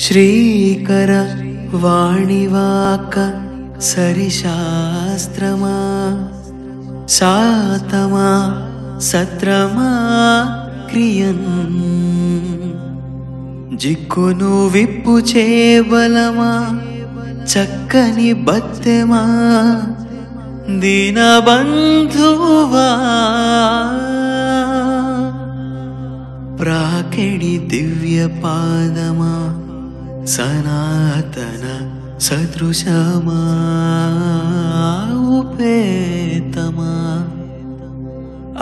శ్రీకర వాణివాక సరిశాస్త్రమా శాతమా సత్రమా క్రియన్ జిక్కును విప్పు చేబలమా చక్కని బత్తెమా దీనబంధువా ప్రాకెడి దివ్య పాదమా సనాతన సదృశమా ఉపేతమా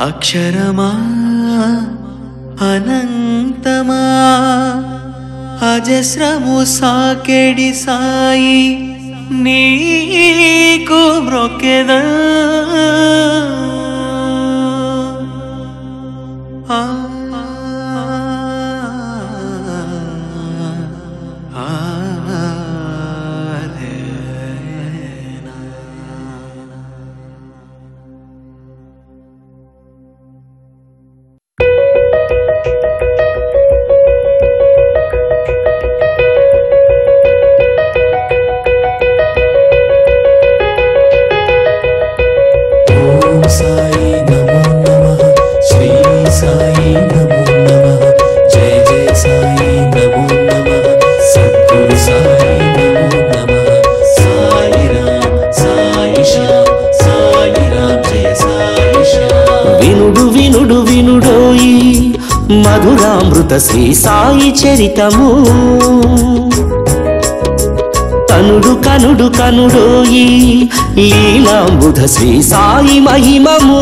అక్షరమా అనంతమా అజస్రము సాకెడి సాయి నీకు మ్రొక్కెదా మధురామృత శ్రీ సాయి చరితము కనుడు కనుడు కనుడోయి లీలాంబుధ శ్రీ సాయి మహిమము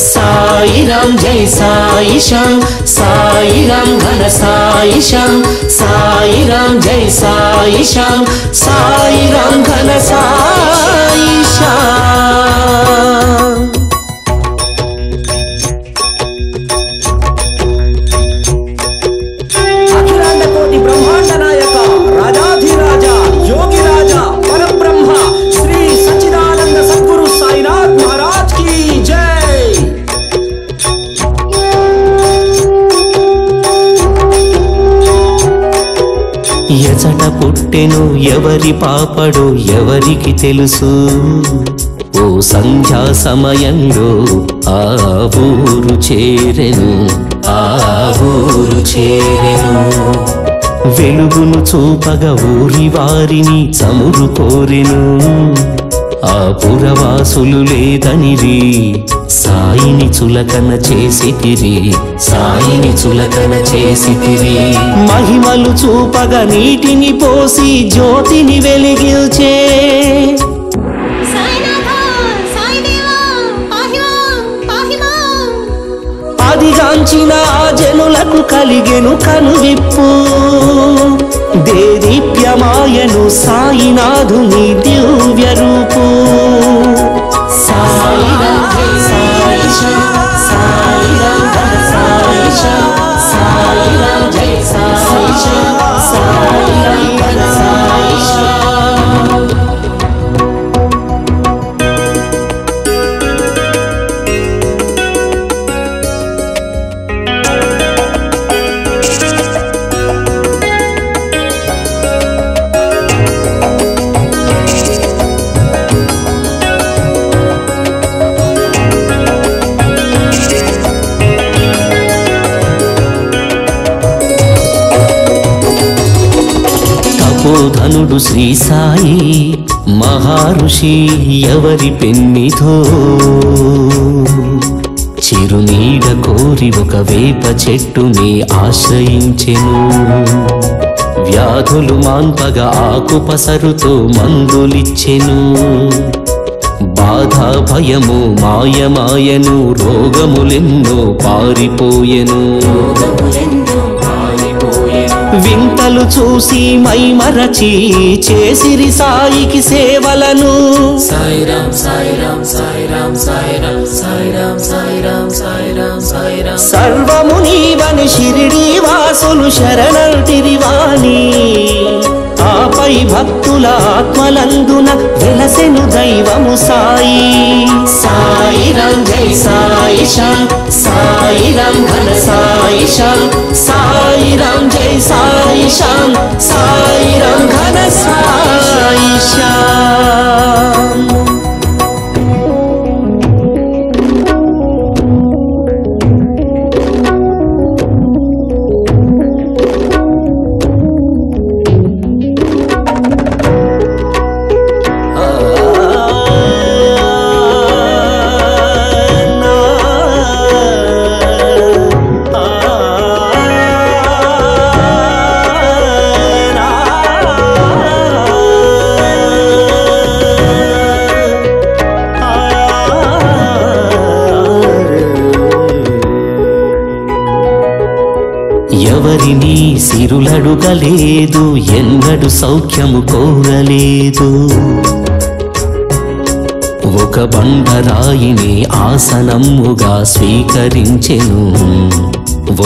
సాయిరాం జై సాయి శ్యాం సాయిరాం ఘన సాయి శ్యాం సాయిరాం జై సాయి శ్యాం సాయిరాం ఘన సాయి శ్యాం ఎచట పుట్టెను ఎవరి పాపడో ఎవరికి తెలుసు ఓ సంధ్యా సమయంలో ఆ ఊరు చేరెను వెలుగును చూపగా ఊరి వారిని చమురు కోరెను ఆ పురవాసులు లేదనిరి సాయిని చులకన చేసితిరి మహిమలు చూపగా నీటిని పోసి జ్యోతిని వెలిగిల్చే అదిగాంచిన జనులకు కలిగెను కనువిప్పు దేదీప్యమాయను సాయినాథుని దివ్య రూపు సాయిరాం జై సాయి శ్యాం సాయిరాం ఘన సాయి శ్యాం సాయిరాం జై సాయి శ్యాం సాయిరాం ఘన సాయి శ్యాం ధనుడు శ్రీ సాయి మహర్షి ఎవరి పెన్నిధో చిరునీడ కోరి ఒక వేప చెట్టుని ఆశ్రయించెను వ్యాధులు మాన్పగా ఆకు పసరుతో మందులిచ్చెను బాధ భయము మాయమాయను రోగములెన్నో పారిపోయెను వింతలు చూసి మైమరచి చేసిరి సాయికి సేవలను సాయిరాం సాయిరాం సాయిరాం సాయిరాం సాయిరాం సాయిరాం సాయిరాం సాయిరాం సర్వము నీవని షిరిడి వాసులు శరణంటిరివాణి ఆపై భక్తుల ఆత్మలందున వెలసెను దైవము సాయి సాయిరాం జై సాయి శ్యాం సాయిరాం ఘన సాయి శ్యాం సాయిరాం జై జై సాయి శ్యామ్ సాయి రామ్ ఘన సాయి శ్యామ్. ఎవరిని సిరులడుగలేదు, ఎన్నడు సౌఖ్యము కోరలేదు. ఒక బండరాయిని ఆసనముగా స్వీకరించెను,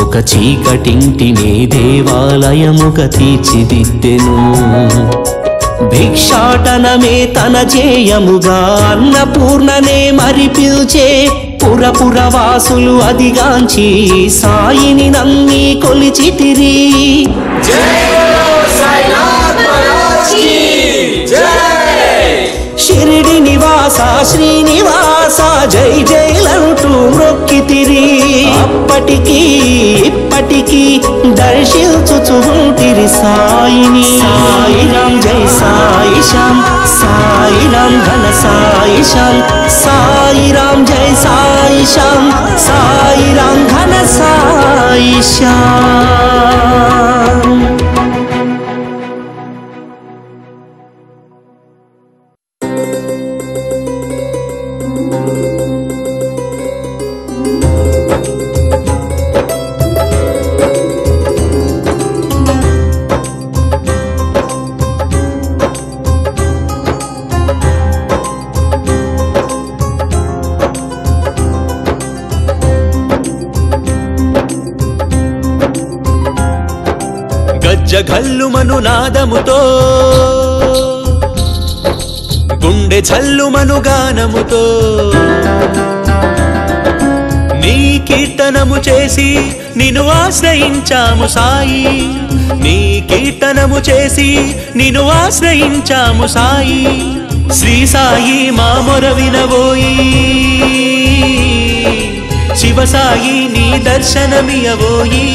ఒక చీకటింటిని దేవాలయముగా తీర్చిదిద్దెను. భిక్షాటనమే తన జేయముగా అన్నపూర్ణనే మరి పిల్చే పురపురవాసులు అదిగాంచి సాయిని నమ్మి కొలిచితిరి. షిరిడి నివాస శ్రీనివాస జై జైలంటూ మొక్కితిరి. అప్పటికి ఇప్పటికి దర్శించుచుంటిరి సాయిని. సాయి రామ్ జై సాయి శ్యామ్ సాయి రామ్ ఘన సాయి శ్యామ్ సాయి రామ్ జై సాయి శ్యామ్ సాయి రామ్ ఘన సాయి శ్యామ్. గజ్జఘల్లుమను నాదముతో గుండె ఝల్లుమను గానముతో నీ కీర్తనము చేసి నిన్ను ఆశ్రయించాము సాయి. నీ కీర్తనము చేసి నిన్ను ఆశ్రయించాము సాయి. శ్రీ సాయి మా మొర వినవోయి, శివ సాయి నీ దర్శనమియవోయి.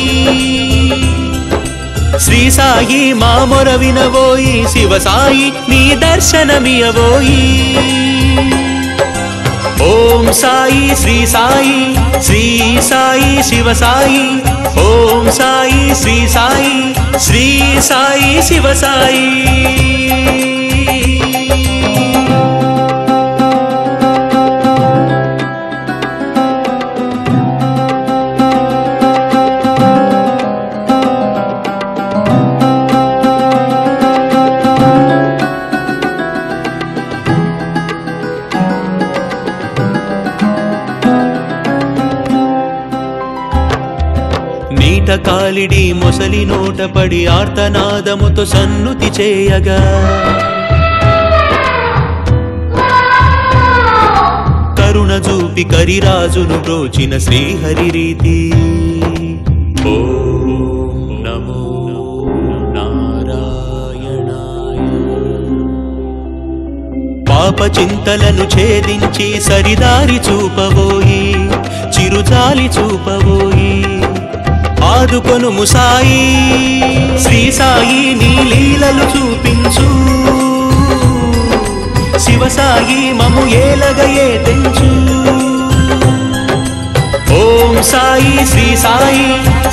శ్రీ సాయి మా మొర వినవోయి, శివ సాయి నీ దర్శనమియవోయి. ఓం సాయి శ్రీ సాయి, శ్రీ సాయి శివ సాయి. ఓం సాయి శ్రీ సాయి, శ్రీ సాయి శివ సాయి. కాలిడి మొసలి నోట పడి ఆర్తనాదముతో సన్నుతి చేయగా కరుణ చూపి కరిరాజును బ్రోచిన శ్రీహరి రీతి. ఓం నమో నారాయణాయ. పాప చింతలను ఛేదించి సరిదారి చూపబోయి, చిరుజాలి చూపబోయి ఆదుకొను ముసాయి. శ్రీ సాయి నీ లీలలు చూపించు, శివ సాయి మము ఏలగయే తెంచు. ఓం సాయి శ్రీ సాయి,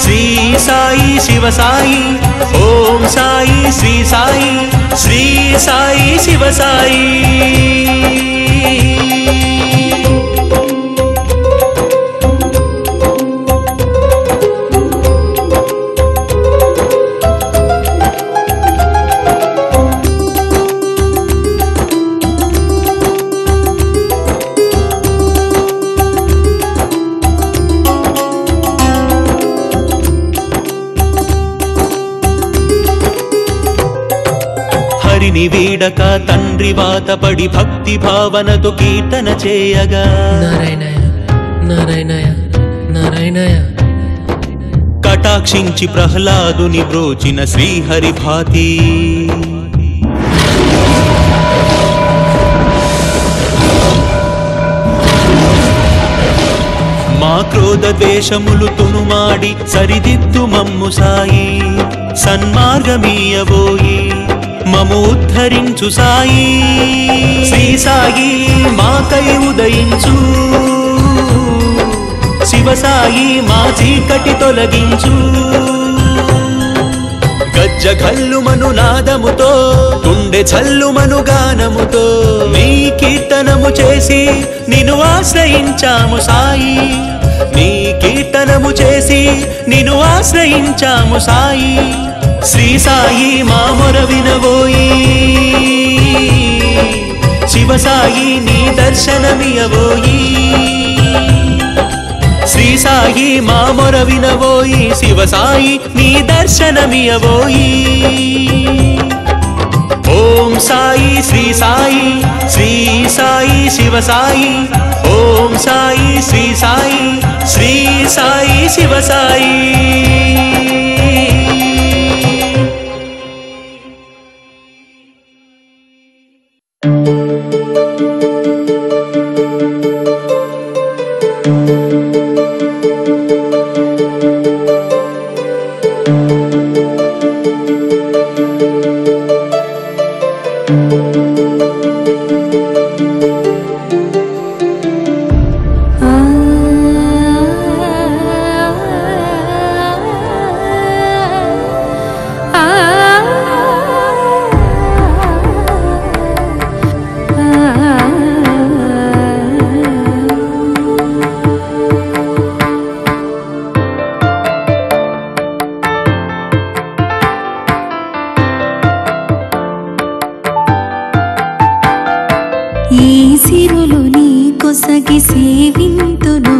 శ్రీ సాయి శివ సాయి. ఓం సాయి శ్రీ సాయి, శ్రీ సాయి శివ సాయి. హరిని వీడక తండ్రి వాతపడి భక్తి భావనతో కీర్తన చేయగా నారాయణయ నారాయణయ నారాయణయ కటాక్షించి ప్రహ్లాదుని బ్రోచిన శ్రీహరిభాతి మా క్రోధ ద్వేషములు తునుమాడి సరిదిద్దు మమ్ము సాయి సన్మార్గమీయబోయి మము ఉద్ధరించు సాయి శ్రీ సాయి మాకై ఉదయించు శివ సాయి మా చీకటి తొలగించు గజ్జ ఘల్లుమను నాదముతో గుండె చల్లుమను గానముతో నీ కీర్తనము చేసి నిన్ను ఆశ్రయించాము సాయి నీ కీర్తనము చేసి నిన్ను ఆశ్రయించాము సాయి శ్రీ సాయి మా మొర వినబోయి శివ సాయి నీ దర్శనమియబోయి శ్రీ సాయి మా మొర వినబోయి శివ సాయి నీ దర్శనమియబోయి ఓం సాయి శ్రీ సాయి శ్రీ సాయి శివ సాయి ఓం సాయి శ్రీ సాయి శ్రీ సాయి శివ సాయి కొసగి సేవింతును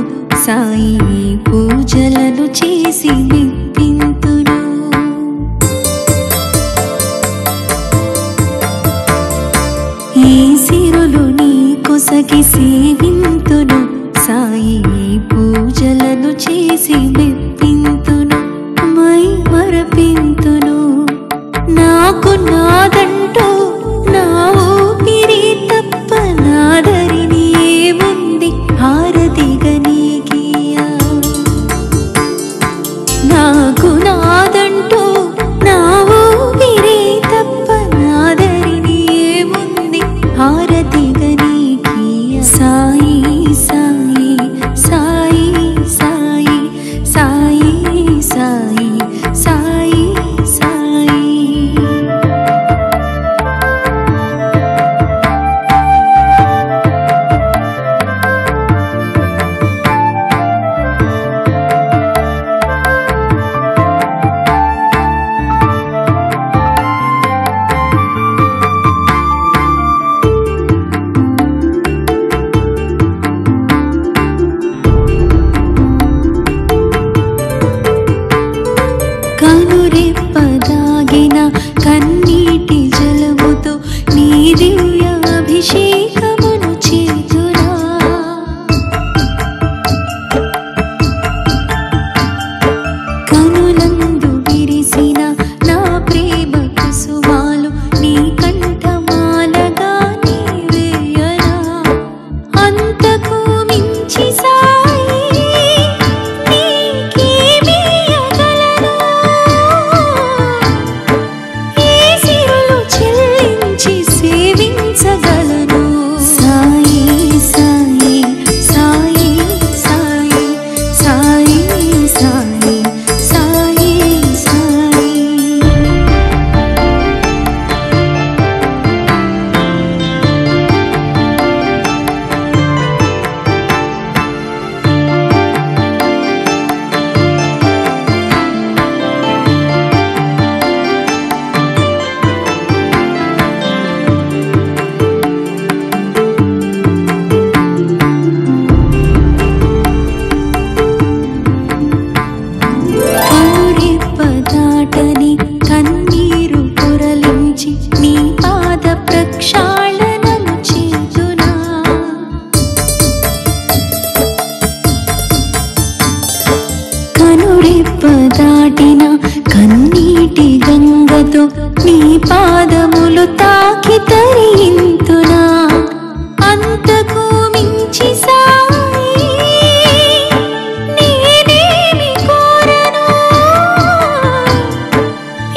సాయి పూజలను చేసి మెప్పింతును ఈ సిరులు నీ కొసగి సేవింతును సాయి పూజలను చేసి మెప్పింతును మై మరపింతును నాకు నాదంటూ నా ఊపిరి తప్ప నాదరిని ఏముంది హారతిగా నీకియా నాకు నాదంటూ నా ఊపిరి తప్ప నాదరిని ఏముంది హారతిగా నీకియా సాయి దాటిన కన్నీటి గంగతో నీ పాదములు తాకి తరింతునా అంతకు మించి సాయి నేనేమి కోరను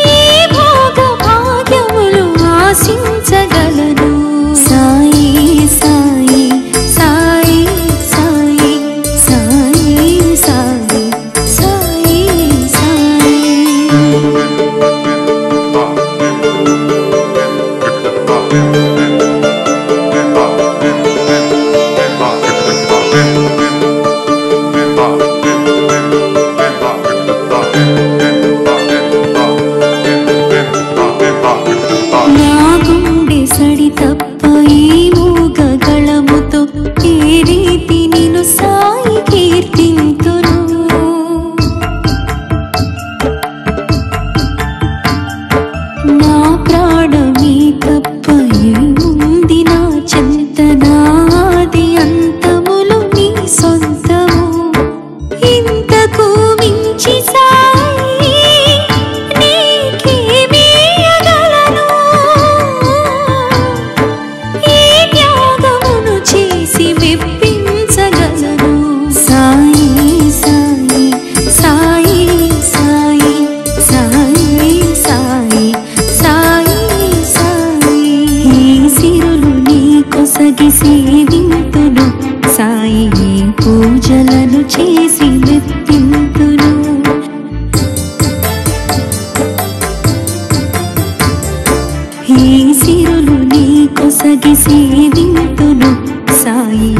ఈ భోగ భాగ్యములు ఆశించగలను సాయి సాయి సాయి సాయి సాయి సాయి సాయి సాయి నా గుండె సడి తప్ప ఈ మూగ గళముతో ఏ రీతి నిన్ను సాయి కీర్తింతును నా ప్రాణమీ తప్ప ఏముంది నా చింత నాది అంతములు నీ సొంతము ఇంతకు మించి సాయి నీకేమీయగలను ఈ త్యాగమును చేసి మెప్పించగలను సాయి సాయి సాయి సాయి సాయి సాయి సాయి సాయి ఈ సిరులు నీ కొసగి సేవింతును సాయి పూజలను చేసి మెప్పింతును ఈ సిరులు నీ కొసగి సేవింతును సాయి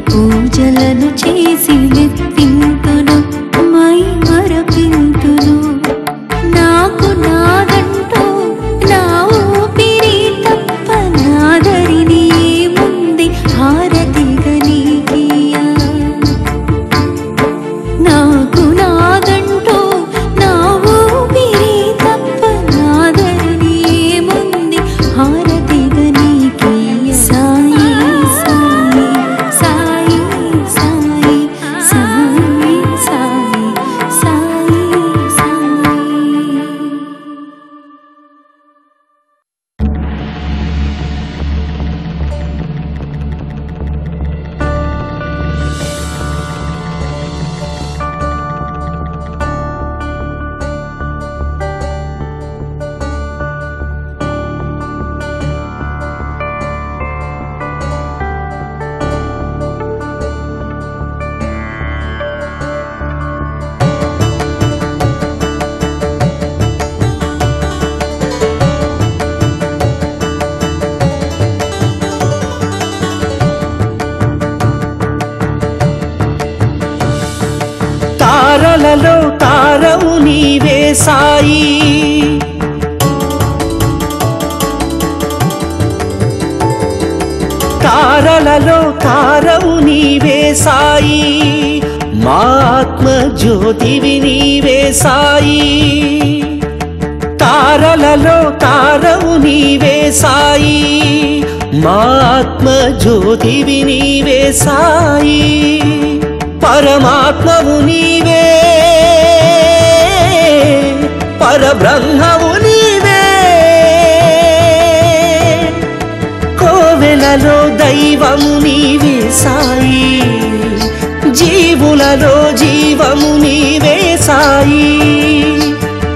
పూజలను చేసి మెప్పింతును మై మరపింతును నాకు నాదంటూ నా ఊపిరి తప్ప నాదరిని ఏముంది హారతిగా నీకియా నాకు నాదంటూ నా ఊపిరి తప్ప నాదరిని ఏముంది హారతిగా నీకియా సాయి సాయి సాయి సాయి సాయి సాయి సాయి సాయి తారలలో తారవు నీవే సాయి తారలలో తారవు నీవే సాయి మా ఆత్మ జ్యోతివి నీవే సాయి తారలలో తారవు నీవే సాయి మా ఆత్మ జ్యోతివి నీవే సాయి పరమాత్మవు నీవే పరబ్రహ్మవు నీవే కోవెలలో దైవము నీవే సాయి జీవులలో జీవము నీవే సాయి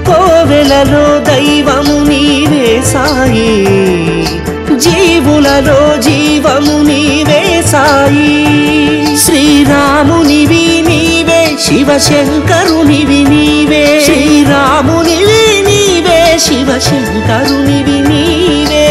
కోవెలలో దైవము నీవే సాయి జీవులలో జీవము నీవే సాయి శ్రీరామునివి నీవే శివశంకరునివి నీవే శ్రీరామునివి నీవే శివశంకరునివి నీవే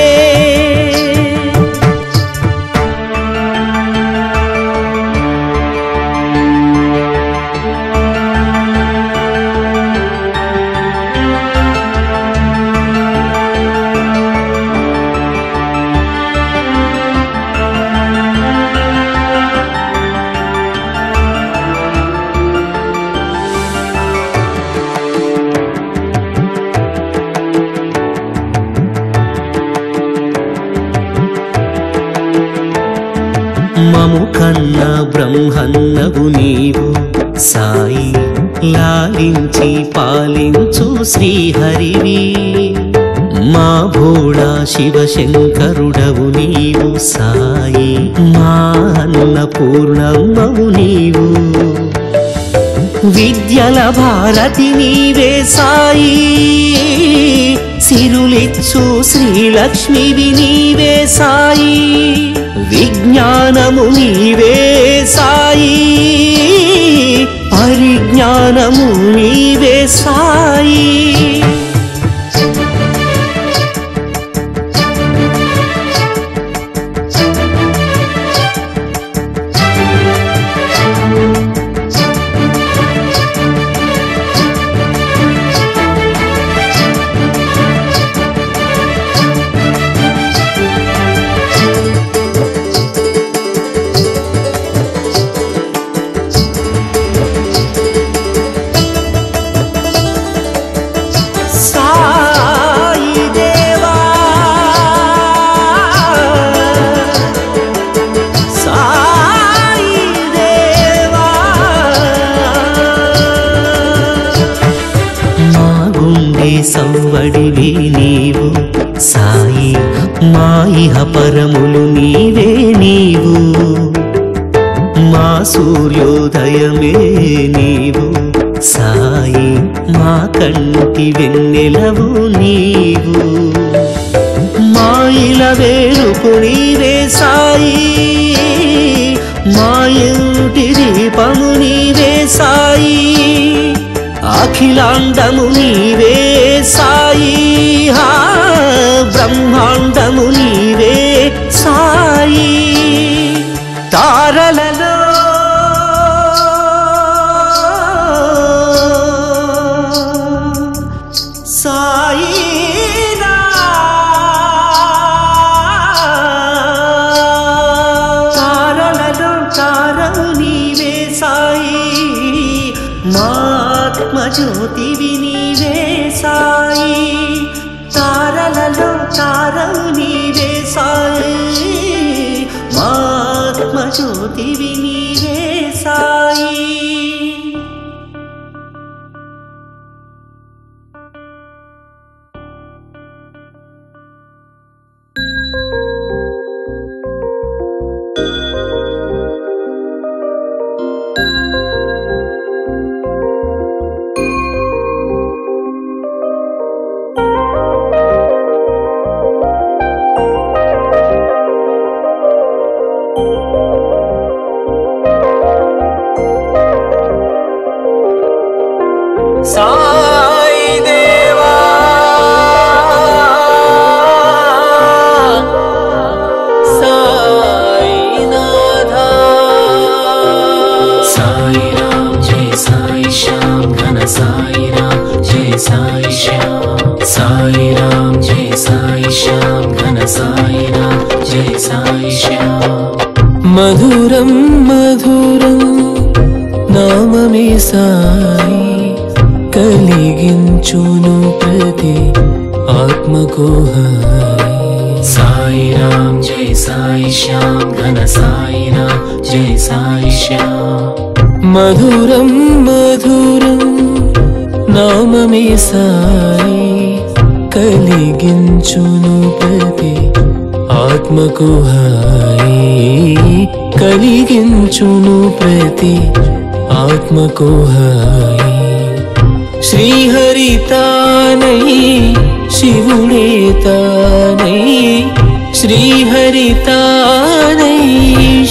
మము కన్న బ్రహ్మన్నవు నీవు సాయి లాలించి పాలించు శ్రీహరివి మా భోళా శివశంకరుడవు నీవు సాయి మా అన్నపూర్ణమ్మవు నీవు విద్యల భారతి నీవే సాయి సిరులిచ్చు శ్రీలక్ష్మివి నీవే సాయి విజ్ఞానము నీవే సాయి పరిజ్ఞానము నీవే సాయి సంవడివి నీవు సాయి మా ఇహ పరములు నీవే నీవు మా సూర్యోదయమే నీవు సాయి మా కంటి వెన్నెలవు నీవు మా ఇల వేరుపు నీవే సాయి మా ఇంటి దీపము నీవే సాయి అఖిలాండము నీవే సాయి బ్రహ్మాండము నీవే సాయి తారలలో సాయి తారలలో తారవు నీవే సాయి ఆత్మజ్యోతివి నీవే సాయి తారలలో తారవు నీవే సాయి ఆత్మజ్యోతివి నీవే సాయి సాయి దేవా సాయి నాథా సాయి రామ్ జై సాయి శ్యామ్ ఘన సాయి రామ్ జై సాయి శ్యామ్ సాయి రామ్ జై సాయి శ్యామ్ ఘన సాయి రామ్ జై సాయి శ్యామ్ మధురం మధురం నామమే సాయి కలిగించును ప్రతి ఆత్మకు సాయి రామ్ జై సాయి శ్యామ్ ఘన సాయి రామ్ జై సాయి శ్యామ్ మధురం మధురం నామమే సాయి కలిగించును ప్రతి ఆత్మకు కలిగించును ప్రతి ఆత్మకు శ్రీహరి తానై శివుడే తానై శ్రీహరి తానై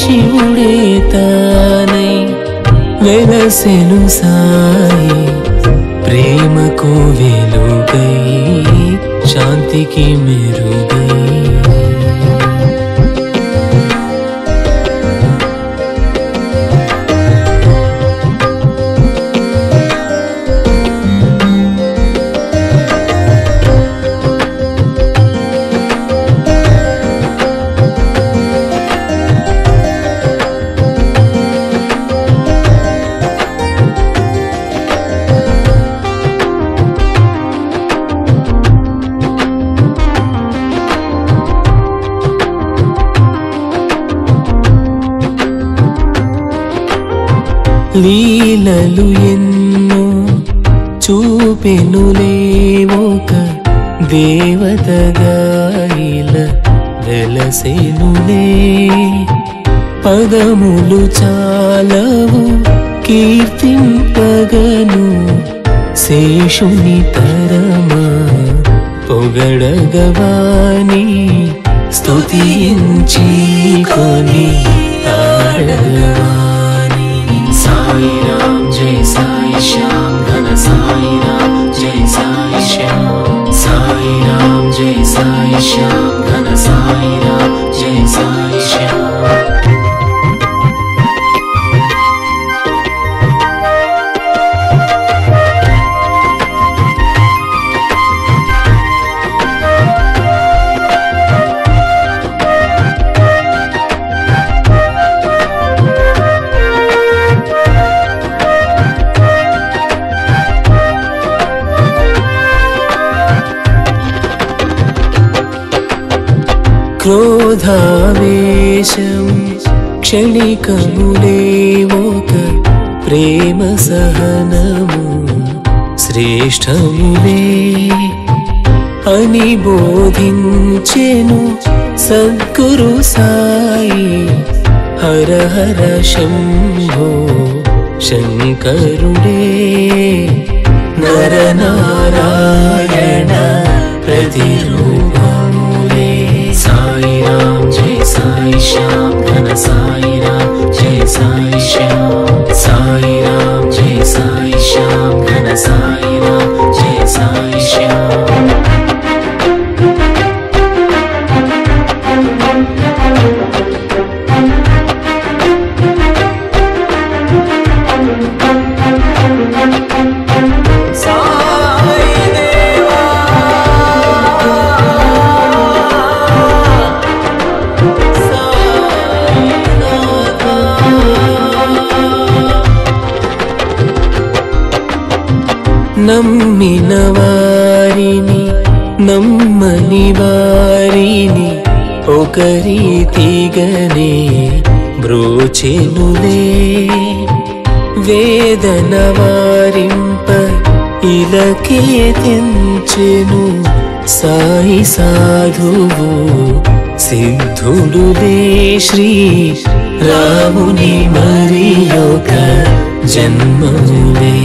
శివుడే తానై వెలసెను సాయి ప్రేమకు వెలుగై శాంతికి మెరుగై లీలలు ఎన్నో చూపెనులే ఒక దేవతగా ఇలా వెలసెనులే. పదములు చాలవు కీర్తింపగను శేషుని తరమా పొగడగవాని స్తుతించి కొని ఆడగవాని. సాయి రామ్ జై సాయి శ్యామ్ ఘన సాయి రామ్ జై సాయి శ్యామ్. సాయి రామ్ జై సాయి శ్యామ్ ఘన సాయి రామ్ జై సాయి శ్యామ్. క్రోధావేశం క్షణికములే ఒక ప్రేమ సహనము శ్రేష్టములే అని బోధించెను సద్గురు సాయి. హర హర శంభో శంకరుడే నరనారాయణ ప్రతిరూపములే. సాయి రామ్ జై సాయి శ్యామ్ ఘన సాయి రామ్ జై సాయి శ్యామ్. సాయి రామ్ జై సాయి శ్యామ్ ఘన సాయి రామ్ జై సాయి శ్యామ్. నమ్మిన వారిని నమ్మని వారిని ఒక రీతిగానే బ్రోచెనులే. వేదన వారింప ఇలకే తెంచెను సాయి సాధువు సిద్ధుడులే. శ్రీ రాముని మరి ఒక జన్మములే.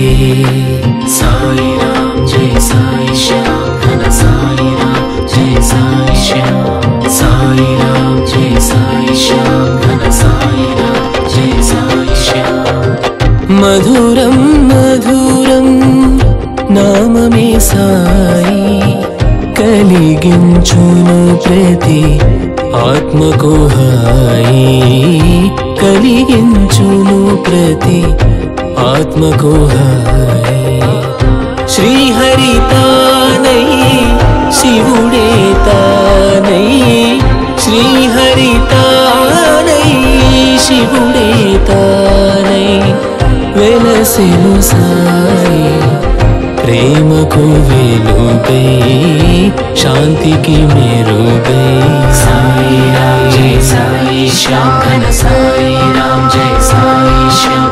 సాయి రామ్ జై సాయి శ్యామ్ ఘన సాయి రామ్ జై సాయి శ్యామ్. సాయి రామ్ జై సాయి శ్యామ్ ఘన సాయి రామ్ జై సాయి శ్యామ్. మధురం మధురం నామమే సాయి కలిగించును ప్రతి ఆత్మకు హాయి. కలిగించును ప్రతి ఆత్మకు హాయి. శ్రీహరి తానై శివుడే తానై. శ్రీహరి తానై శివుడే తానై వెలసెను సాయి. ప్రేమకు వెలుగై శాంతికి మెరుగై. సాయి రామ్ జై సాయి శ్యామ్ ఘన సాయి రామ్ జై సాయి శ్యామ్.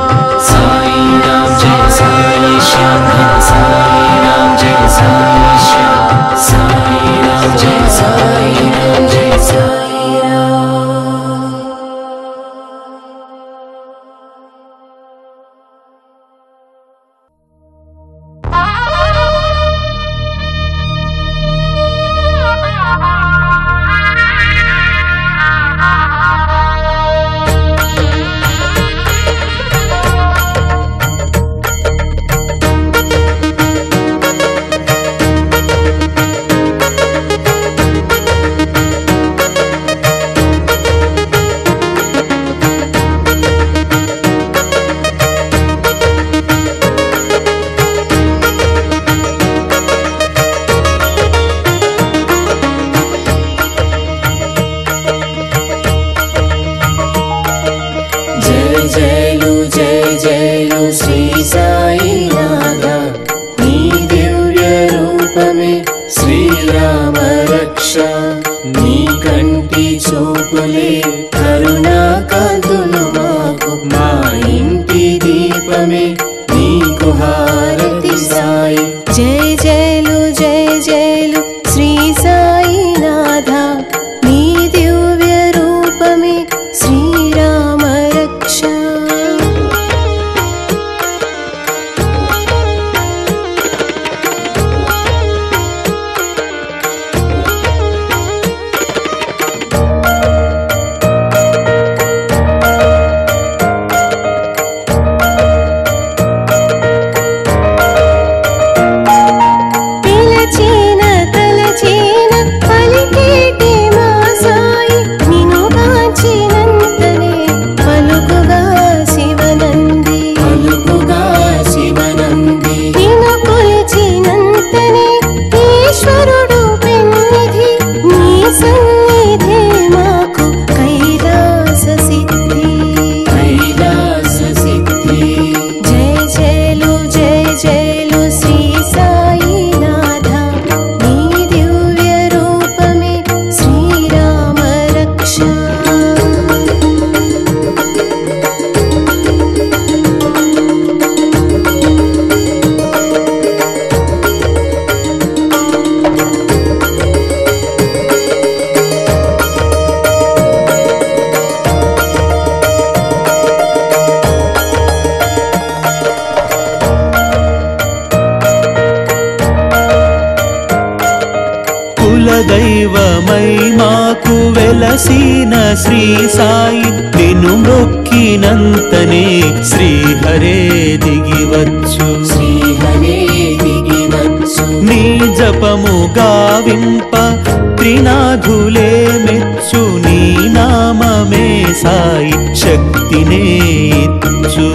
సాయి రామ్ జై సాయి శ్యామ్ ఘన సాయి రామ్ జై సాయి శ్యామ్. సాయి రామ్ జై సాయి రామ్ జై సాయి రామ్. దైవమై మాకు వెలసిన శ్రీ సాయి నిన్ను మొక్కినంతనే శ్రీహరే దిగివచ్చు నీ జపము గావింప త్రినాథులే మెచ్చు నీ నామమే సాయి శక్తినే ఇచ్చు